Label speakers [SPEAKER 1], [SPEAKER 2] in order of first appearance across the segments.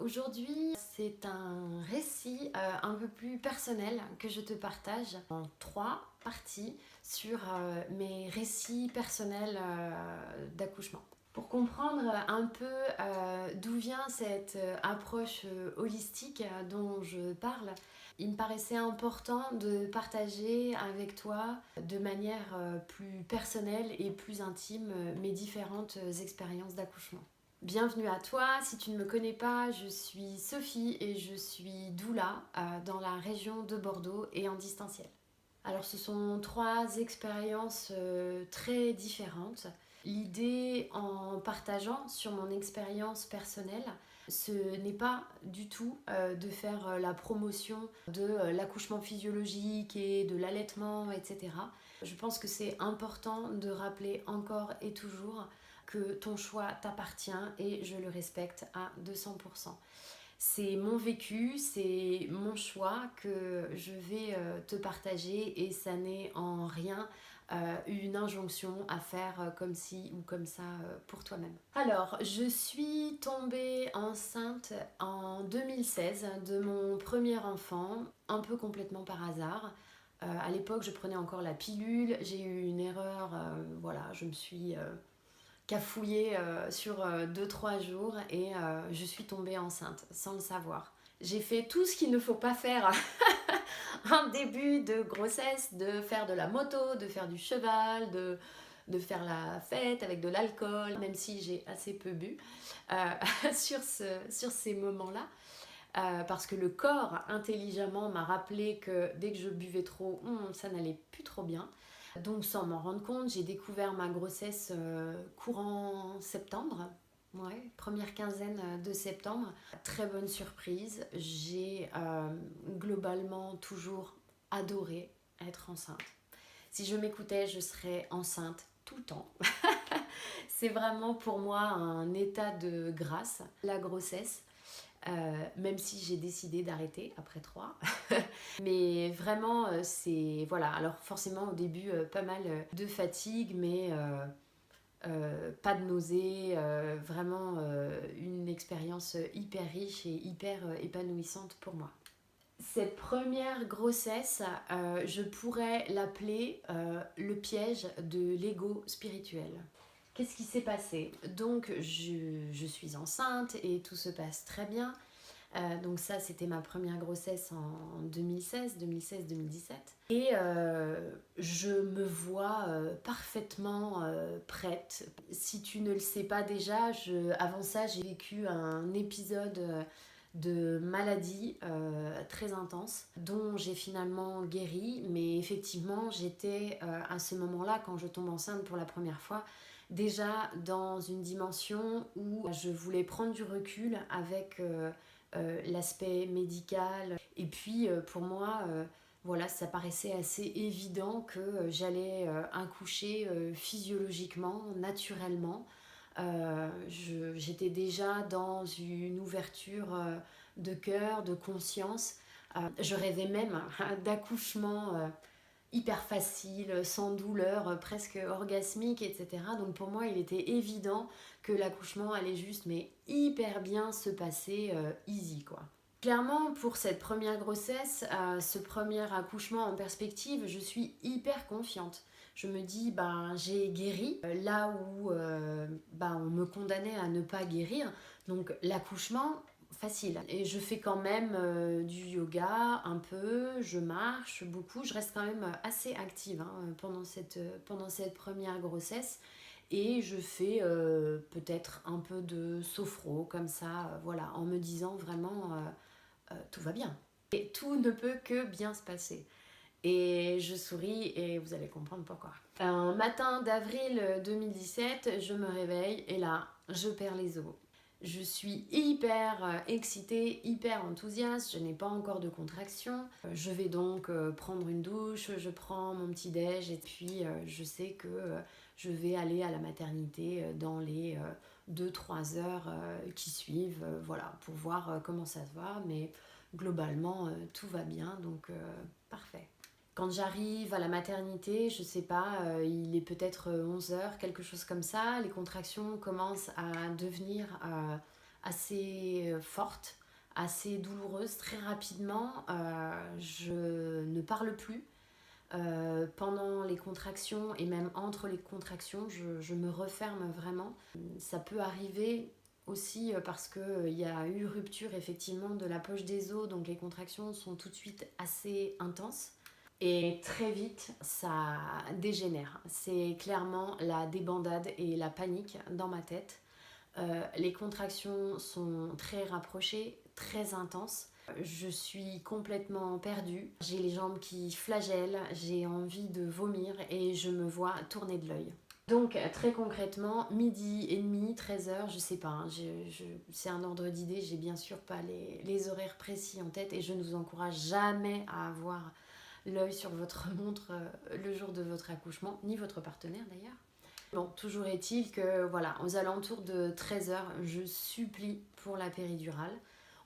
[SPEAKER 1] Aujourd'hui, c'est un récit un peu plus personnel que je te partage en 3 parties sur mes récits personnels d'accouchement. Pour comprendre un peu d'où vient cette approche holistique dont je parle, il me paraissait important de partager avec toi de manière plus personnelle et plus intime mes différentes expériences d'accouchement. Bienvenue à toi, si tu ne me connais pas, je suis Sophie et je suis doula dans la région de Bordeaux et en distanciel. Alors ce sont 3 expériences très différentes. L'idée en partageant sur mon expérience personnelle, ce n'est pas du tout de faire la promotion de l'accouchement physiologique et de l'allaitement, etc. Je pense que c'est important de rappeler encore et toujours que ton choix t'appartient et je le respecte à 200%. C'est mon vécu, c'est mon choix que je vais te partager et ça n'est en rien une injonction à faire comme ci ou comme ça pour toi-même. Alors, je suis tombée enceinte en 2016 de mon premier enfant, un peu complètement par hasard. À l'époque, je prenais encore la pilule, j'ai eu une erreur, voilà, je me suis cafouillée sur 2-3 jours et je suis tombée enceinte sans le savoir. J'ai fait tout ce qu'il ne faut pas faire en début de grossesse, de faire de la moto, de faire du cheval, de faire la fête avec de l'alcool, même si j'ai assez peu bu sur ces moments-là. Parce que le corps intelligemment m'a rappelé que dès que je buvais trop, ça n'allait plus trop bien. Donc sans m'en rendre compte, j'ai découvert ma grossesse courant septembre. Ouais, première quinzaine de septembre. Très bonne surprise. J'ai globalement toujours adoré être enceinte. Si je m'écoutais, je serais enceinte tout le temps. C'est vraiment pour moi un état de grâce, la grossesse. Même si j'ai décidé d'arrêter après 3. Mais vraiment, c'est... Voilà, alors forcément au début, pas mal de fatigue, mais pas de nausées. Vraiment une expérience hyper riche et hyper épanouissante pour moi. Cette première grossesse, je pourrais l'appeler le piège de l'ego spirituel. Qu'est-ce qui s'est passé? Donc je suis enceinte et tout se passe très bien. Donc ça, c'était ma première grossesse en 2016-2017. Et je me vois parfaitement prête. Si tu ne le sais pas déjà, avant ça, j'ai vécu un épisode de maladie très intense, dont j'ai finalement guéri. Mais effectivement, j'étais à ce moment-là, quand je tombe enceinte pour la première fois, déjà dans une dimension où je voulais prendre du recul avec l'aspect médical. Et puis pour moi, voilà, ça paraissait assez évident que j'allais accoucher physiologiquement, naturellement. J'étais déjà dans une ouverture de cœur, de conscience. Je rêvais même d'accouchement hyper facile, sans douleur, presque orgasmique, etc. Donc pour moi, il était évident que l'accouchement allait juste, mais hyper bien se passer, easy quoi. Clairement, pour cette première grossesse, ce premier accouchement en perspective, je suis hyper confiante. Je me dis, j'ai guéri là où on me condamnait à ne pas guérir. Donc l'accouchement, facile. Et je fais quand même du yoga un peu, je marche beaucoup, je reste quand même assez active pendant cette première grossesse. Et je fais peut-être un peu de sophro comme ça, voilà, en me disant vraiment tout va bien. Et tout ne peut que bien se passer. Et je souris et vous allez comprendre pourquoi. Un matin d'avril 2017, je me réveille et là, je perds les os. Je suis hyper excitée, hyper enthousiaste, je n'ai pas encore de contractions. Je vais donc prendre une douche, je prends mon petit déj et puis je sais que je vais aller à la maternité dans les 2-3 heures qui suivent, voilà, pour voir comment ça va. Mais globalement, tout va bien, donc parfait. Quand j'arrive à la maternité, je sais pas, il est peut-être 11 heures, quelque chose comme ça. Les contractions commencent à devenir assez forte, assez douloureuse. Très rapidement, je ne parle plus. Pendant les contractions et même entre les contractions, je me referme vraiment. Ça peut arriver aussi parce qu'il y a eu rupture effectivement de la poche des os, donc les contractions sont tout de suite assez intenses. Et très vite, ça dégénère. C'est clairement la débandade et la panique dans ma tête. Les contractions sont très rapprochées, très intenses. Je suis complètement perdue. J'ai les jambes qui flagellent, j'ai envie de vomir et je me vois tourner de l'œil. Donc très concrètement, midi et demi, 13h, je sais pas, hein, c'est un ordre d'idée, j'ai bien sûr pas les horaires précis en tête et je ne vous encourage jamais à avoir l'œil sur votre montre le jour de votre accouchement, ni votre partenaire d'ailleurs. Bon, toujours est-il que, voilà, aux alentours de 13h, je supplie pour la péridurale.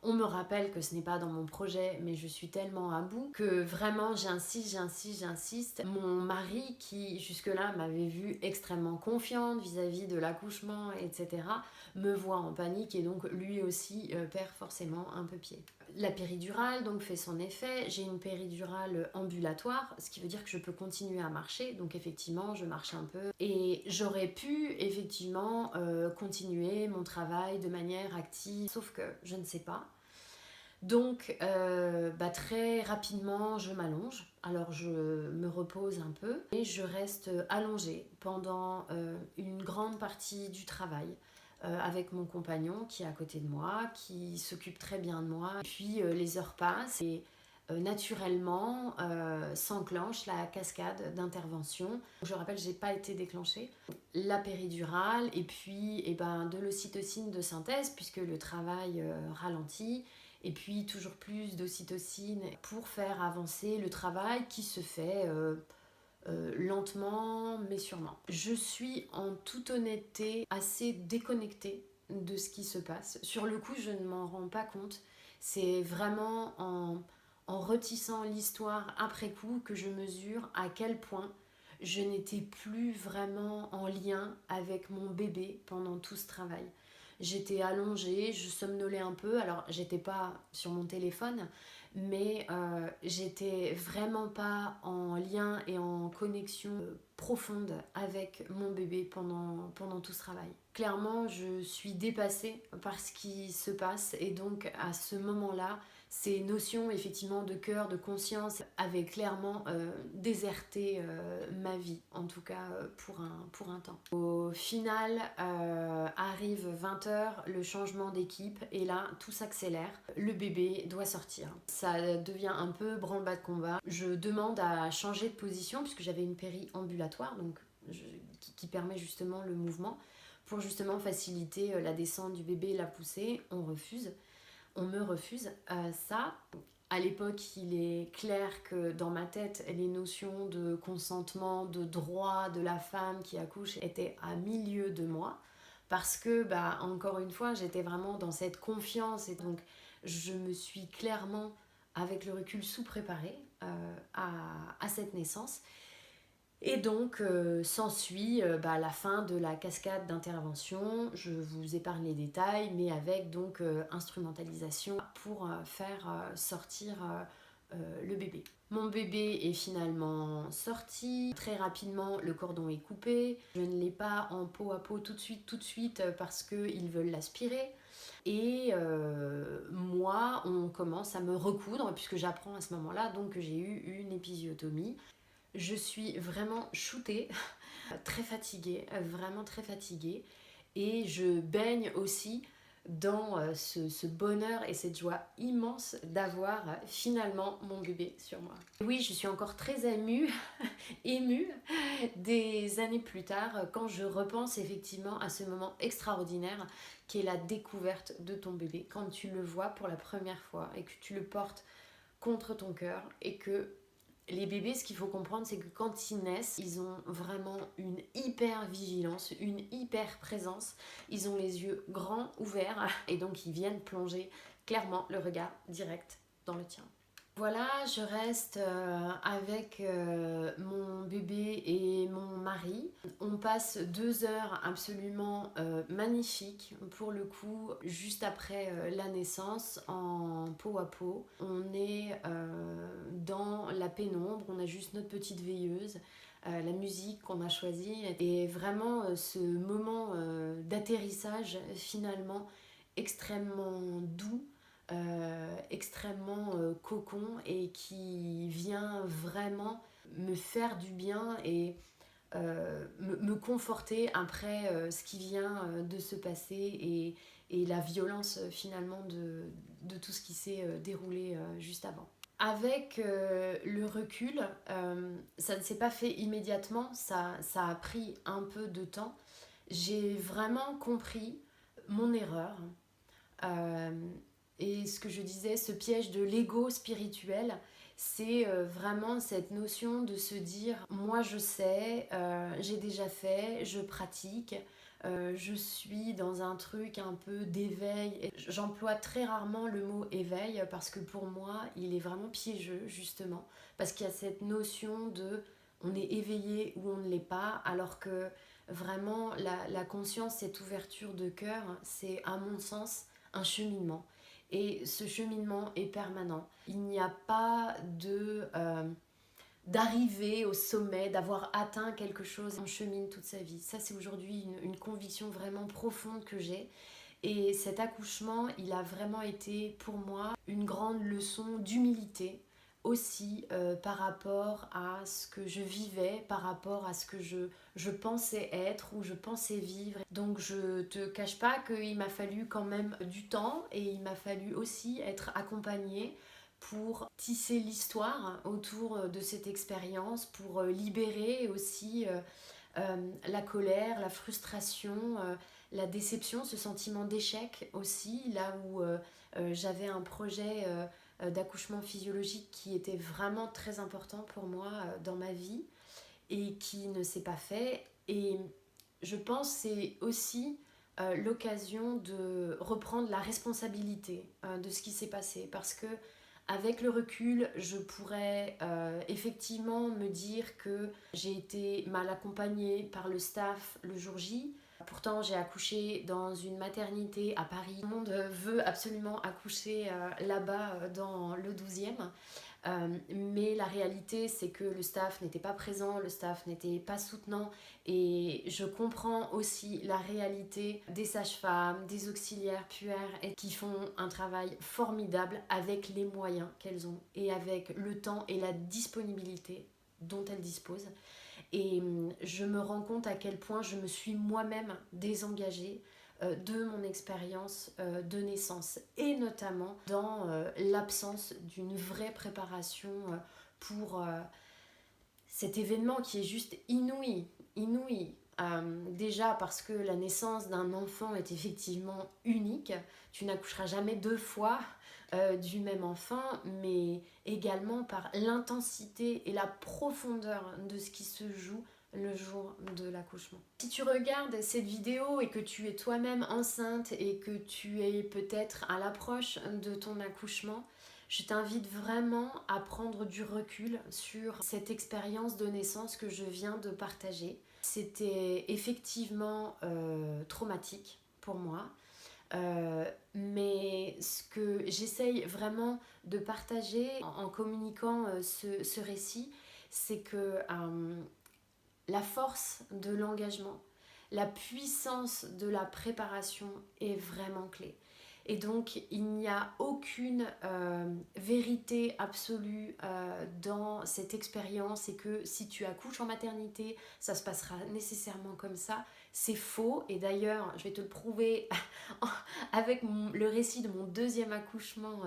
[SPEAKER 1] On me rappelle que ce n'est pas dans mon projet, mais je suis tellement à bout que vraiment j'insiste. Mon mari, qui jusque-là m'avait vue extrêmement confiante vis-à-vis de l'accouchement, etc., me voit en panique et donc lui aussi perd forcément un peu pied. La péridurale donc fait son effet, j'ai une péridurale ambulatoire, ce qui veut dire que je peux continuer à marcher, donc effectivement je marche un peu et j'aurais pu effectivement continuer mon travail de manière active, sauf que je ne sais pas. Donc très rapidement je m'allonge, alors je me repose un peu et je reste allongée pendant une grande partie du travail avec mon compagnon qui est à côté de moi, qui s'occupe très bien de moi. Et puis les heures passent et naturellement s'enclenche la cascade d'intervention. Je rappelle, j'ai pas été déclenchée. La péridurale et puis de l'ocytocine de synthèse puisque le travail ralentit. Et puis toujours plus d'ocytocine pour faire avancer le travail qui se fait lentement mais sûrement. Je suis en toute honnêteté assez déconnectée de ce qui se passe. Sur le coup, je ne m'en rends pas compte. C'est vraiment en retissant l'histoire après coup que je mesure à quel point je n'étais plus vraiment en lien avec mon bébé pendant tout ce travail. J'étais allongée, je somnolais un peu, alors j'étais pas sur mon téléphone, mais j'étais vraiment pas en lien et en connexion profonde avec mon bébé pendant tout ce travail. Clairement, je suis dépassée par ce qui se passe et donc à ce moment-là, ces notions effectivement de cœur, de conscience avaient clairement déserté ma vie, en tout cas pour un temps. Au final, arrive 20h, le changement d'équipe et là, tout s'accélère. Le bébé doit sortir. Ça devient un peu branle-bas de combat. Je demande à changer de position puisque j'avais une péri ambulatoire donc qui permet justement le mouvement pour justement faciliter la descente du bébé et la poussée. On me refuse ça. À l'époque, il est clair que dans ma tête, les notions de consentement, de droit de la femme qui accouche étaient à milieu de moi. Parce que, encore une fois, j'étais vraiment dans cette confiance. Et donc, je me suis clairement, avec le recul, sous-préparée à cette naissance. Et donc s'ensuit la fin de la cascade d'intervention. Je vous épargne les détails, mais avec donc instrumentalisation pour faire sortir le bébé. Mon bébé est finalement sorti. Très rapidement, le cordon est coupé. Je ne l'ai pas en peau à peau tout de suite parce qu'ils veulent l'aspirer. Et moi, on commence à me recoudre puisque j'apprends à ce moment-là donc que j'ai eu une épisiotomie. Je suis vraiment shootée, très fatiguée, vraiment très fatiguée. Et je baigne aussi dans ce bonheur et cette joie immense d'avoir finalement mon bébé sur moi. Oui, je suis encore très émue des années plus tard quand je repense effectivement à ce moment extraordinaire qui est la découverte de ton bébé. Quand tu le vois pour la première fois et que tu le portes contre ton cœur et que les bébés, ce qu'il faut comprendre, c'est que quand ils naissent, ils ont vraiment une hyper vigilance, une hyper présence. Ils ont les yeux grands, ouverts, et donc ils viennent plonger clairement le regard direct dans le tien. Voilà, je reste avec mon bébé et mon mari. On passe 2 heures absolument magnifiques, pour le coup, juste après la naissance, en peau à peau. On est dans la pénombre, on a juste notre petite veilleuse. La musique qu'on a choisie et vraiment ce moment d'atterrissage finalement extrêmement doux, extrêmement cocon, et qui vient vraiment me faire du bien et me conforter après ce qui vient de se passer, et la violence finalement de tout ce qui s'est déroulé juste avant. Avec le recul, ça ne s'est pas fait immédiatement, ça a pris un peu de temps. J'ai vraiment compris mon erreur. Euh, et ce que je disais, ce piège de l'ego spirituel, c'est vraiment cette notion de se dire, moi je sais, j'ai déjà fait, je pratique, je suis dans un truc un peu d'éveil. Et j'emploie très rarement le mot éveil parce que pour moi, il est vraiment piégeux, justement, parce qu'il y a cette notion de on est éveillé ou on ne l'est pas, alors que vraiment la conscience, cette ouverture de cœur, c'est à mon sens un cheminement. Et ce cheminement est permanent. Il n'y a pas d'arriver au sommet, d'avoir atteint quelque chose. On chemine toute sa vie. Ça, c'est aujourd'hui une conviction vraiment profonde que j'ai. Et cet accouchement, il a vraiment été pour moi une grande leçon d'humilité aussi, par rapport à ce que je vivais, par rapport à ce que je pensais être ou je pensais vivre. Donc je te cache pas qu'il m'a fallu quand même du temps, et il m'a fallu aussi être accompagnée pour tisser l'histoire autour de cette expérience, pour libérer aussi la colère, la frustration, la déception, ce sentiment d'échec aussi, là où j'avais un projet d'accouchement physiologique qui était vraiment très important pour moi dans ma vie et qui ne s'est pas fait. Et je pense que c'est aussi l'occasion de reprendre la responsabilité de ce qui s'est passé, parce que avec le recul, je pourrais effectivement me dire que j'ai été mal accompagnée par le staff le jour J. Pourtant, j'ai accouché dans une maternité à Paris. Tout le monde veut absolument accoucher là-bas dans le 12e. Mais la réalité, c'est que le staff n'était pas présent, le staff n'était pas soutenant, et je comprends aussi la réalité des sages-femmes, des auxiliaires puères, et qui font un travail formidable avec les moyens qu'elles ont et avec le temps et la disponibilité dont elles disposent. Et je me rends compte à quel point je me suis moi-même désengagée de mon expérience de naissance, et notamment dans l'absence d'une vraie préparation pour cet événement qui est juste inouï, inouï. Déjà parce que la naissance d'un enfant est effectivement unique, tu n'accoucheras jamais 2 fois du même enfant, mais également par l'intensité et la profondeur de ce qui se joue le jour de l'accouchement. Si tu regardes cette vidéo et que tu es toi-même enceinte et que tu es peut-être à l'approche de ton accouchement, je t'invite vraiment à prendre du recul sur cette expérience de naissance que je viens de partager. C'était effectivement traumatique pour moi. Mais ce que j'essaye vraiment de partager en communiquant ce récit, c'est que la force de l'engagement, la puissance de la préparation est vraiment clé. Et donc, il n'y a aucune vérité absolue dans cette expérience, et que si tu accouches en maternité, ça se passera nécessairement comme ça. C'est faux. Et d'ailleurs, je vais te le prouver avec le récit de mon deuxième accouchement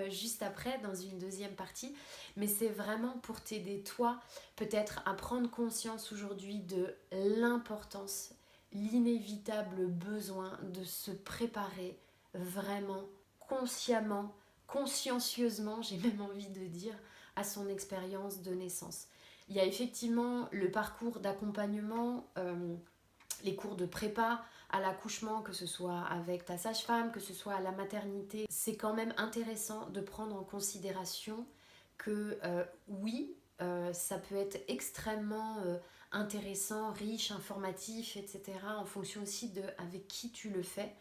[SPEAKER 1] juste après, dans une deuxième partie. Mais c'est vraiment pour t'aider, toi, peut-être à prendre conscience aujourd'hui de l'importance, l'inévitable besoin de se préparer vraiment consciemment, consciencieusement, j'ai même envie de dire, à son expérience de naissance. Il y a effectivement le parcours d'accompagnement, les cours de prépa à l'accouchement, que ce soit avec ta sage-femme, que ce soit à la maternité. C'est quand même intéressant de prendre en considération que oui, ça peut être extrêmement intéressant, riche, informatif, etc. en fonction aussi de avec qui tu le fais.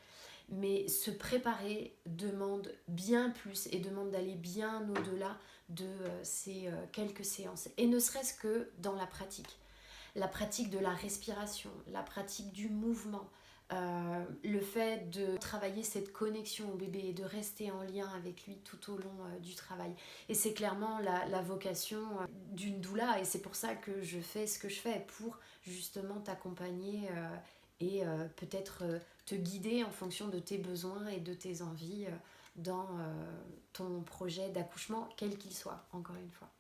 [SPEAKER 1] Mais se préparer demande bien plus et demande d'aller bien au-delà de ces quelques séances. Et ne serait-ce que dans la pratique de la respiration, la pratique du mouvement, le fait de travailler cette connexion au bébé et de rester en lien avec lui tout au long du travail. Et c'est clairement la vocation d'une doula, et c'est pour ça que je fais ce que je fais, pour justement t'accompagner et peut-être te guider en fonction de tes besoins et de tes envies dans ton projet d'accouchement, quel qu'il soit, encore une fois.